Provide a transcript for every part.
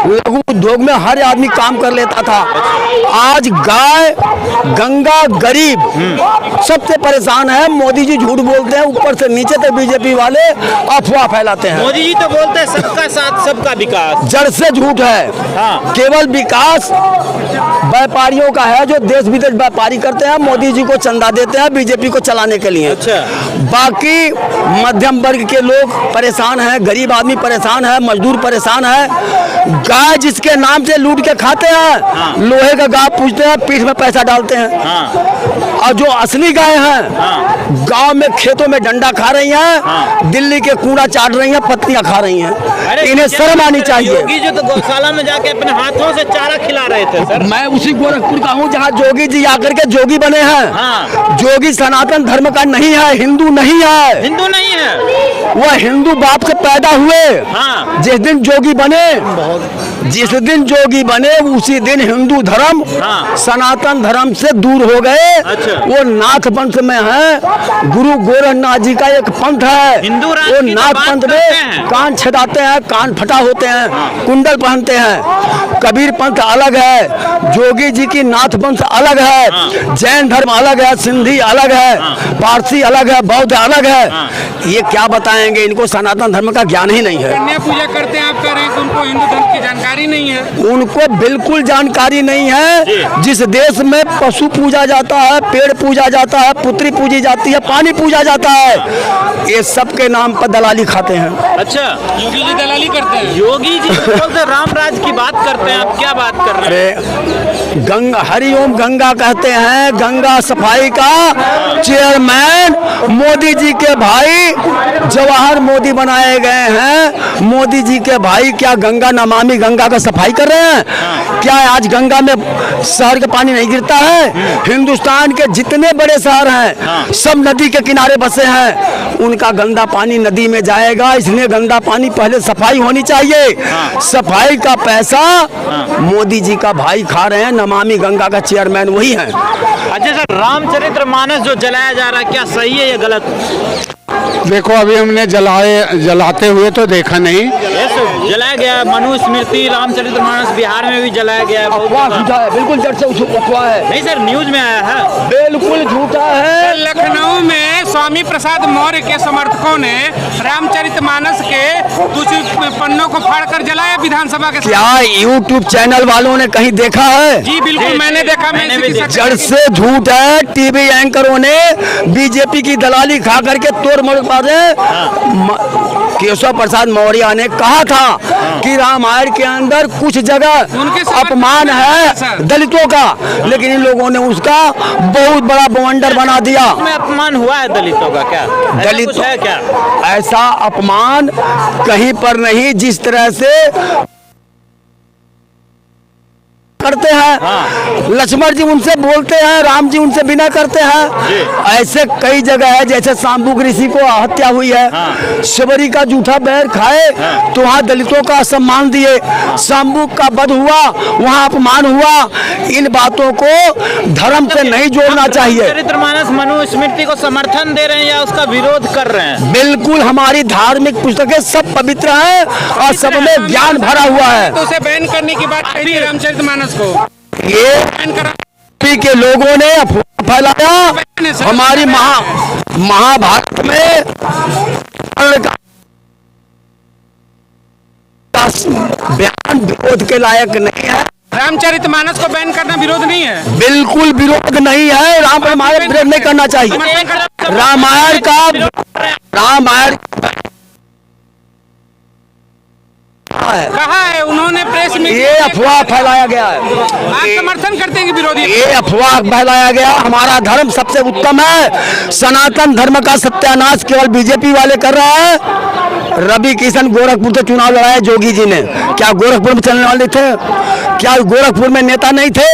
लघु उद्योग में हर आदमी काम कर लेता था। आज गाय, गंगा, गरीब सबसे परेशान है। मोदी जी झूठ बोलते हैं, ऊपर से नीचे तक बीजेपी वाले अफवाह फैलाते हैं। मोदी जी तो बोलते हैं सबका साथ सबका विकास, जड़ से झूठ है। हाँ। केवल विकास व्यापारियों का है, जो देश विदेश व्यापारी करते हैं, मोदी जी को चंदा देते हैं बीजेपी को चलाने के लिए। अच्छा। बाकी मध्यम वर्ग के लोग परेशान हैं, गरीब आदमी परेशान है, मजदूर परेशान है। गाय जिसके नाम से लूट के खाते हैं, हाँ। लोहे का गाय पूछते हैं, पीठ में पैसा डालते हैं। हाँ। और जो असली गाय हैं, हाँ। गांव में खेतों में डंडा खा रही हैं, हाँ। दिल्ली के कूड़ा चाट रही हैं, पत्तियां खा रही हैं। अरे इन्हें शर्म आनी चाहिए। योगी जी तो गौशाला में जाके अपने हाथों से चारा खिला रहे थे सर। मैं उसी गोरखपुर का हूँ जहाँ जोगी जी आकर के जोगी बने हैं। हाँ। जोगी सनातन धर्म का नहीं है, हिंदू नहीं है। हिंदू नहीं है, वह हिंदू बाप से पैदा हुए। हाँ। जिस दिन जोगी बने, जिस दिन जोगी बने उसी दिन हिंदू धर्म, हाँ। सनातन धर्म से दूर हो गए। अच्छा। वो नाथ पंथ में है। गुरु गोरखनाथ जी का एक पंथ है, हिंदू राज वो की तो नाथ बात पंथ करते हैं। में कान छेदाते हैं, कान फटा होते हैं, कुंडल पहनते हैं। कबीर पंथ अलग है, जोगी जी की नाथ पंथ अलग है, हाँ। जैन धर्म अलग है, सिंधी अलग है, पारसी अलग है, बौद्ध अलग है। हाँ। ये क्या बताएंगे, इनको सनातन धर्म का ज्ञान ही नहीं है। कन्या पूजा करते हैं, आप कह रहे हैं कि उनको हिंदू धर्म की जानकारी नहीं है। उनको बिल्कुल जानकारी नहीं है। जिस देश में पशु पूजा जाता है, पेड़ पूजा जाता है, पुत्री पूजी जाती है, पानी पूजा जाता है, ये सब के नाम पर दलाली खाते हैं। अच्छा। योगी जी दलाली करते हैं। योगी जी तो बोलते राम राज की बात करते हैं, आप क्या बात कर रहे हैं? अरे गंगा, हरिओम गंगा कहते हैं। गंगा सफाई का चेयरमैन मोदी जी के भाई जवाहर मोदी बनाए गए हैं। मोदी जी के भाई क्या गंगा, नमामि गंगा का सफाई कर रहे हैं? क्या आज गंगा में शहर का पानी नहीं गिरता है? हिंदुस्तान के जितने बड़े शहर हैं सब नदी के किनारे बसे हैं। उनका गंदा पानी नदी में जाएगा, इसलिए गंदा पानी पहले सफाई होनी चाहिए। सफाई का पैसा मोदी जी का भाई खा रहे हैं। नमामि गंगा का चेयरमैन वही है। अच्छा सर, रामचरितमानस जो जलाया जा रहा है, क्या सही है या गलत? देखो, अभी हमने जलाते हुए तो देखा नहीं। जलाया गया है। मनुस्मृति, रामचरितमानस बिहार में भी जलाया गया है। बहुत अफवाह जगह। झूठा है, बिल्कुल जड़ से अफवाह है, नहीं सर, न्यूज में आया है। बिल्कुल झूठा है। लखनऊ में स्वामी प्रसाद मौर्य के समर्थकों ने रामचरितमानस के कुछ पन्नों को फाड़कर जलाया विधानसभा के। क्या यूट्यूब चैनल वालों ने कहीं देखा है? जी बिल्कुल, मैंने देखा। मैंने भी देखा। जड़ से झूठ है। टीवी एंकरों ने बीजेपी की दलाली खा करके तोड़ मोड़ बाजे। केशव प्रसाद मौर्य ने कहा था कि रामायण के अंदर कुछ जगह उनके समर्थन अपमान में है दलितों का, लेकिन इन लोगों ने उसका बहुत बड़ा बवंडर बना दिया। में अपमान हुआ है दलितों का क्या? ऐसा दलित कुछ है क्या? ऐसा अपमान कहीं पर नहीं। जिस तरह से करते हैं, लक्ष्मण जी उनसे बोलते हैं, राम जी उनसे बिना करते हैं। ऐसे कई जगह है, जैसे शाम्बुक ऋषि को हत्या हुई है, शबरी का जूठा बैर खाए तो वहाँ दलितों का सम्मान दिए। शाम्बुक का वध हुआ, वहाँ अपमान हुआ। इन बातों को धर्म से नहीं जोड़ना चाहिए। रामचरितमानस मनुस्मृति को समर्थन दे रहे हैं या उसका विरोध कर रहे हैं? बिल्कुल, हमारी धार्मिक पुस्तकें सब पवित्र हैं और सब में ज्ञान भरा हुआ है। तो उसे बैन करने की बात कही थी रामचरितमानस को। ये बैन करा के लोगों ने अफवाह फैलाया। हमारी महाभारत में बयान विरोध के लायक नहीं है। रामचरितमानस को बैन करना विरोध नहीं है। बिल्कुल विरोध नहीं है। रामायण विरोध नहीं करना चाहिए। रामायण कहा है उन्होंने प्रेस में। ये अफवाह फैलाया गया है। आप समर्थन करते हैं कि विरोधी? ये अफवाह फैलाया गया। हमारा धर्म सबसे उत्तम है। सनातन धर्म का सत्यानाश केवल बीजेपी वाले कर रहा है। रवि किशन गोरखपुर से चुनाव लड़ाया जोगी जी ने। क्या गोरखपुर में चलने वाले थे? क्या गोरखपुर में नेता नहीं थे?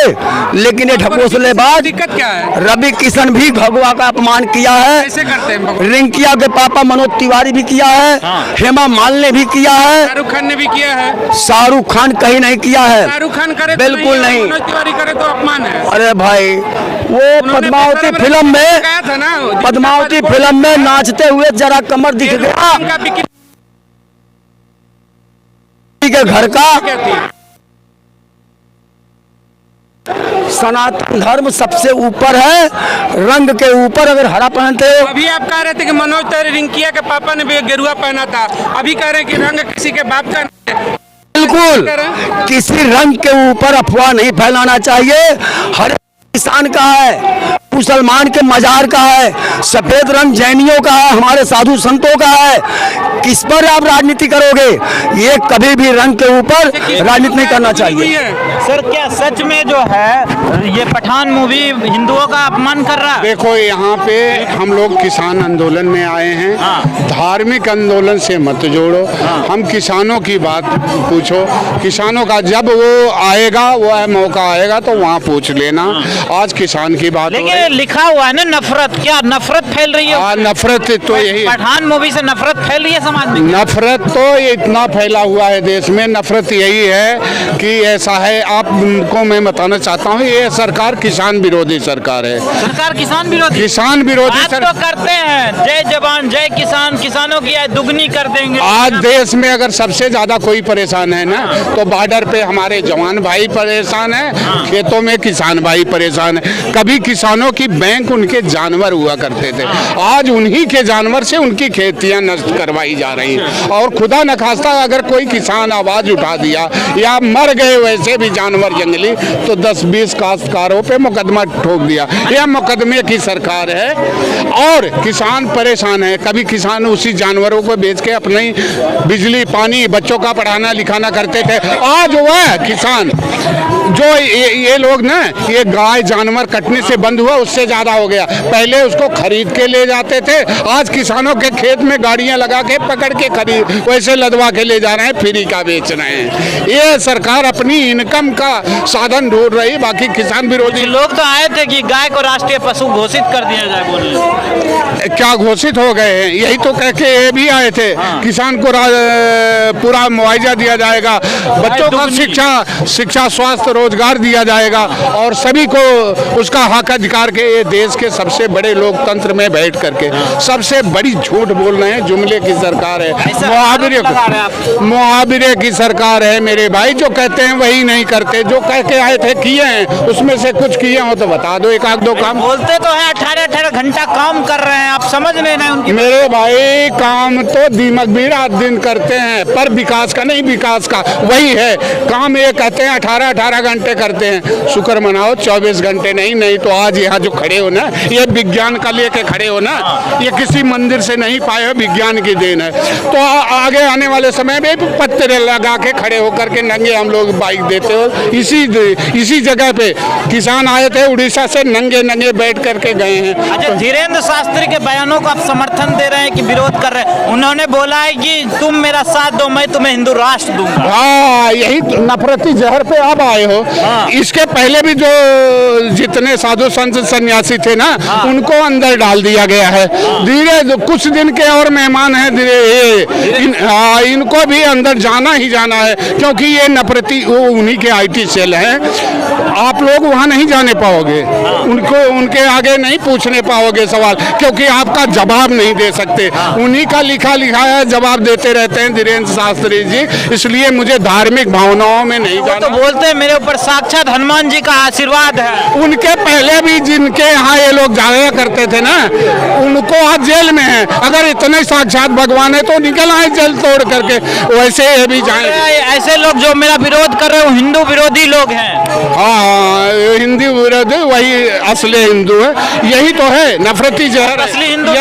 लेकिन ये ढकोसलेबाज दिक्कत क्या है? रवि किशन भी भगवा का अपमान किया है। कैसे करते हैं? रिंकिया के पापा मनोज तिवारी भी किया है। हेमा मालिनी भी किया है। शाहरुख खान ने भी किया है। शाहरुख खान कहीं नहीं किया है। शाहरुख खान करे बिल्कुल तो नहीं। मनोज तिवारी करे तो अपमान है। अरे भाई, वो पद्मावती फिल्म में, कहा था ना, पद्मावती फिल्म में नाचते हुए जरा कमर दिख गया उनका बिकिनी के घर का। क्या थी? सनातन धर्म सबसे ऊपर है, रंग के ऊपर। अगर हरा पहनते हो, अभी आप कह रहे थे कि मनोज तर रिंकिया के पापा ने भी गेरुआ पहना था, अभी कह रहे हैं कि रंग किसी के बाप का नहीं है। बिल्कुल किसी रंग के ऊपर अफवाह नहीं फैलाना चाहिए। हर किसान का है, मुसलमान के मजार का है, सफेद रंग जैनियों का है, हमारे साधु संतों का है। किस पर आप राजनीति करोगे? ये कभी भी रंग के ऊपर राजनीति नहीं करना चाहिए। सर क्या सच में जो है ये पठान मूवी हिंदुओं का अपमान कर रहा है? देखो यहाँ पे हम लोग किसान आंदोलन में आए हैं, धार्मिक आंदोलन से मत जोड़ो। हम किसानों की बात पूछो, किसानों का जब वो आएगा, वो मौका आएगा तो वहाँ पूछ लेना। आज किसान की बात हो रही है। लेकिन लिखा हुआ है ना नफरत, क्या नफरत फैल रही है? नफरत तो यही, पठान मूवी से नफरत फैल रही है समाज में। नफरत तो इतना फैला हुआ है देश में। नफरत यही है कि ऐसा है, आपको मैं बताना चाहता हूँ, ये सरकार किसान विरोधी सरकार है। सरकार किसान विरोधी, किसान विरोधी बात तो करते हैं जय जवान जय किसान, किसानों की आय दुगनी कर देंगे। आज देश में अगर सबसे ज्यादा कोई परेशान है ना, तो बॉर्डर पे हमारे जवान भाई परेशान है, खेतों में किसान भाई परेशान है। कभी किसानों की बैंक उनके जानवर हुआ करते थे, आज उन्हीं के जानवर से उनकी खेतियां नष्ट करवाई जा रही हैं। और खुदा न खास्ता अगर कोई किसान आवाज उठा दिया या मर गए वैसे भी जानवर जंगली, तो 10-20 काश्तकारों पे मुकदमा ठोक दिया। यह मुकदमे की सरकार है और किसान परेशान है। कभी किसान उसी जानवरों को बेच के अपनी बिजली पानी बच्चों का पढ़ाना लिखाना करते थे। आज वह किसान जो ये लोग ना, ये गाय जानवर कटने से बंद हुआ, उससे ज्यादा हो गया। पहले उसको खरीद के ले जाते थे, आज किसानों के खेत में गाड़ियां लगा के पकड़ के खरीद वैसे लदवा के ले जा रहे हैं, फ्री का बेच रहे हैं। ये सरकार अपनी इनकम का साधन ढूंढ रही, बाकी किसान विरोधी लोग तो आए थे कि गाय को राष्ट्रीय पशु घोषित कर दिया जाए, बोले क्या घोषित हो गए हैं, यही तो कह के ये भी आए थे। किसान को पूरा मुआवजा दिया जाएगा, बच्चों को शिक्षा स्वास्थ्य रोजगार दिया जाएगा और सभी को उसका हक अधिकार के। ये देश के सबसे बड़े लोकतंत्र में बैठ करके सबसे बड़ी झूठ बोल रहे हैं, जुमले की सरकार है, मुहावरे की सरकार है मेरे भाई। जो कहते हैं वही नहीं करते, जो कह के आए थे किए हैं, उसमें से कुछ किए हो तो बता दो, एक आध दो काम। बोलते तो है 18-18 घंटा काम कर रहे हैं, आप समझ नहीं रहे उनकी। मेरे भाई काम तो दीमक भी रात दिन करते हैं, पर विकास का नहीं, विकास का वही है काम। ये कहते हैं 18-18 घंटे करते हैं, शुक्र मनाओ 24 घंटे नहीं तो आज यहाँ जो खड़े हो ना, ये विज्ञान का लेके खड़े हो ना, ये किसी मंदिर से नहीं पाए हो, विज्ञान की देन है। तो आगे आने वाले समय में पत्थर लगा के खड़े होकर के नंगे हम लोग बाइक देते हो। इसी जगह पे किसान आए थे उड़ीसा से, नंगे बैठ करके गए हैं। अच्छा, धीरेन्द्र शास्त्री के बयानों को आप समर्थन दे रहे हैं कि विरोध कर रहे हैं? उन्होंने बोला है कि तुम मेरा साथ दो, मैं तुम्हें हिंदू राष्ट्र दूंगा। हाँ, यही नफरती जहर पे आप आए हो। इसके पहले भी जो जितने साधु संत सन्यासी थे ना, उनको अंदर डाल दिया गया है। धीरे कुछ दिन के और मेहमान हैं, इनको भी अंदर जाना ही जाना है, क्योंकि ये नफरती वो उन्हीं के IT सेल हैं। आप लोग वहाँ नहीं जाने पाओगे, उनके आगे नहीं पूछने पाओगे सवाल, क्योंकि आपका जवाब नहीं दे सकते। उन्हीं का लिखा है जवाब देते रहते हैं धीरेन्द्र शास्त्री जी, इसलिए मुझे धार्मिक भावनाओं में नहीं जाना। तो बोलते हैं मेरे ऊपर साक्षात हनुमान जी का आशीर्वाद है। उनके पहले भी जिनके यहाँ ये लोग जाया करते थे ना, उनको आज जेल में है। अगर इतने साक्षात भगवान है तो निकल आए जेल तोड़ करके, वैसे ये भी जाए। ऐसे लोग जो मेरा विरोध कर रहे हैं वो हिंदू विरोधी लोग हैं। हाँ, हिंदू विरोधी वही असली हिंदू है, यही तो है नफरती जहर। असली हिंदू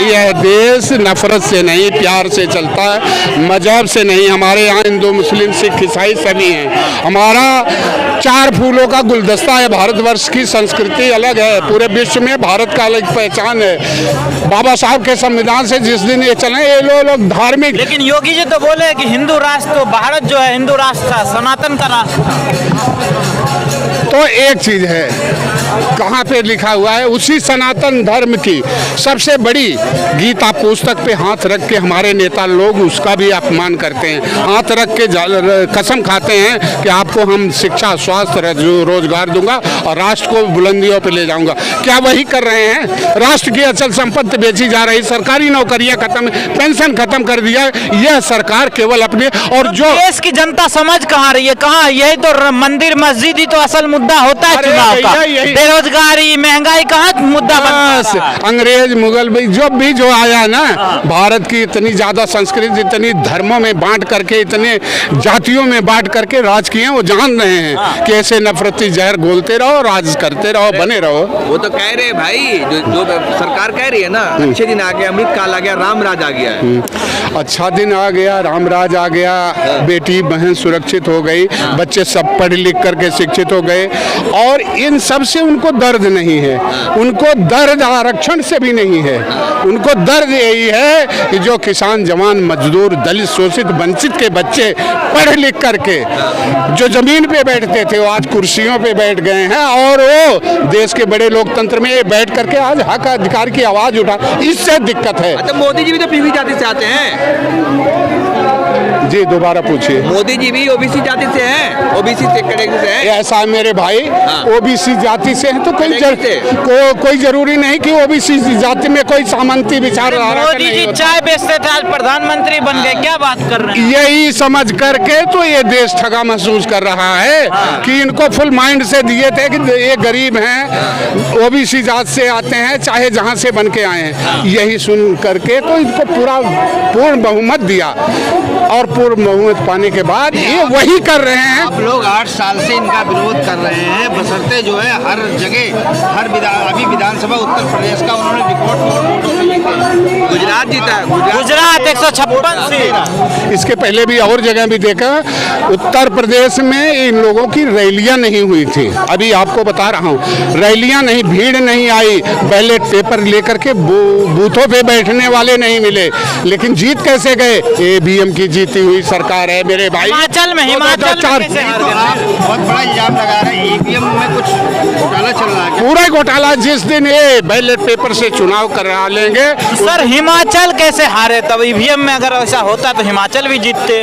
यह देश नफरत से नहीं, प्यार से चलता है, मजहब से नहीं। हमारे यहाँ हिंदू मुस्लिम सिख ईसाई सभी हैं। हमारा 4 फूलों का गुलदस्ता है। भारतवर्ष की संस्कृति अलग है, पूरे विश्व में भारत का अलग पहचान है। बाबा साहब के संविधान से जिस दिन ये चले, ये लोग धार्मिक। लेकिन योगी जी तो बोले कि हिंदू राष्ट्र, तो भारत जो है हिंदू राष्ट्र था, सनातन का राष्ट्र था। तो एक चीज है, कहाँ पे लिखा हुआ है? उसी सनातन धर्म की सबसे बड़ी गीता पुस्तक पे हाथ रख के हमारे नेता लोग उसका भी अपमान करते हैं। हाथ रख के कसम खाते हैं कि आपको हम शिक्षा, स्वास्थ्य, रोजगार दूंगा और राष्ट्र को बुलंदियों पे ले जाऊंगा। क्या वही कर रहे हैं? राष्ट्र की अचल संपत्ति बेची जा रही, सरकारी नौकरियां खत्म, पेंशन खत्म कर दिया। यह सरकार केवल अपने और जो देश की जनता समझ कहाँ रही है? कहाँ? यही तो मंदिर मस्जिद ही तो असल मुद्दा होता है चुनाव का। बेरोजगारी, महंगाई कहाँ मुद्दा बनता है? अंग्रेज, मुगल भी जो आया ना, भारत की इतनी ज्यादा संस्कृति, इतनी धर्मों में बांट करके, इतने जातियों में बांट करके राज किए, वो जान रहे हैं कि ऐसे नफरती जहर घोलते रहो, राज करते रहो, बने रहो। वो तो कह रहे हैं भाई, जो सरकार कह रही है ना, अच्छे दिन आ गया, अमृत काल आ गया, राम राज आ गया है। अच्छा दिन आ गया, राम राज आ गया, बेटी बहन सुरक्षित हो गई, बच्चे सब पढ़ लिख करके शिक्षित हो गए और इन सब से उनको दर्द नहीं है। उनको दर्द आरक्षण से भी नहीं है। उनको दर्द यही है कि जो किसान, जवान, मजदूर, दलित, शोषित, वंचित के बच्चे पढ़ लिख करके जो जमीन पे बैठते थे वो आज कुर्सियों पे बैठ गए हैं और वो देश के बड़े लोकतंत्र में बैठ करके आज हक अधिकार की आवाज उठा। इससे दिक्कत है। अच्छा, मोदी जी भी तो पीवी जाति से आते हैं। जी दोबारा पूछिए। मोदी जी भी ओबीसी जाति से हैं, ओबीसी से कैटेगरी से हैं। ऐसा है मेरे भाई, ओबीसी जाति से है तो कोई जरूरी नहीं कि ओबीसी जाति में कोई सामंती विचारधारा। मोदी जी चाय बेचते थे, आज प्रधानमंत्री बन गए, क्या बात कर रहे हैं? यही समझ करके तो ये देश ठगा महसूस कर रहा है कि इनको फुल माइंड से दिए थे कि ये गरीब हैं, ओबीसी जाति से आते हैं, चाहे जहां से बन के आए हैं। यही सुन करके तो इनको पूर्ण बहुमत दिया और पूर्ण बहुमत पाने के बाद ये वही कर रहे हैं। आप लोग 8 साल से इनका विरोध कर रहे हैं, बशर्ते जो है हर जगह, अभी विधानसभा उत्तर प्रदेश का उन्होंने रिकॉर्ड गुजरात जीता है, गुजरात 156 सीट। इसके पहले भी और जगह भी देखा, उत्तर प्रदेश में इन लोगों की रैलियां नहीं हुई थी। अभी आपको बता रहा हूँ, रैलियां नहीं, भीड़ नहीं आई, बैलेट पेपर लेकर के बूथों पे बैठने वाले नहीं मिले। लेकिन जीत कैसे गए? ईवीएम की जीती हुई सरकार है मेरे भाई। हिमाचल में कैसे हार गए? आप बहुत बड़ा इल्जाम लगा रहे हैं, ईवीएम में कुछ घोटाला चल रहा है। पूरा घोटाला। जिस दिन ये बैलेट पेपर से चुनाव करा लेंगे। सर हिमाचल कैसे हारे? तब ईवीएम में अगर ऐसा होता तो हिमाचल भी जीतते,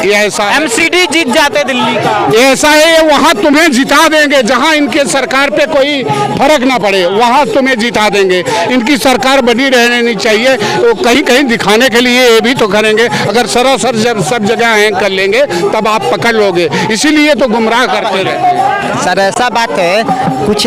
ये ऐसा है। एमसीडी जीत जाते दिल्ली का। ऐसा है, वहाँ तुम्हें जिता देंगे जहाँ इनके सरकार पे कोई फर्क ना पड़े, वहाँ तुम्हें जिता देंगे। इनकी सरकार बनी रहनी चाहिए। तो कहीं कहीं दिखाने के लिए ये भी तो करेंगे। अगर सरासर जब सब जगह हैंग कर लेंगे तब आप पकड़ लोगे, इसीलिए तो गुमराह करते रहते हैं। सर ऐसा बात है, कुछ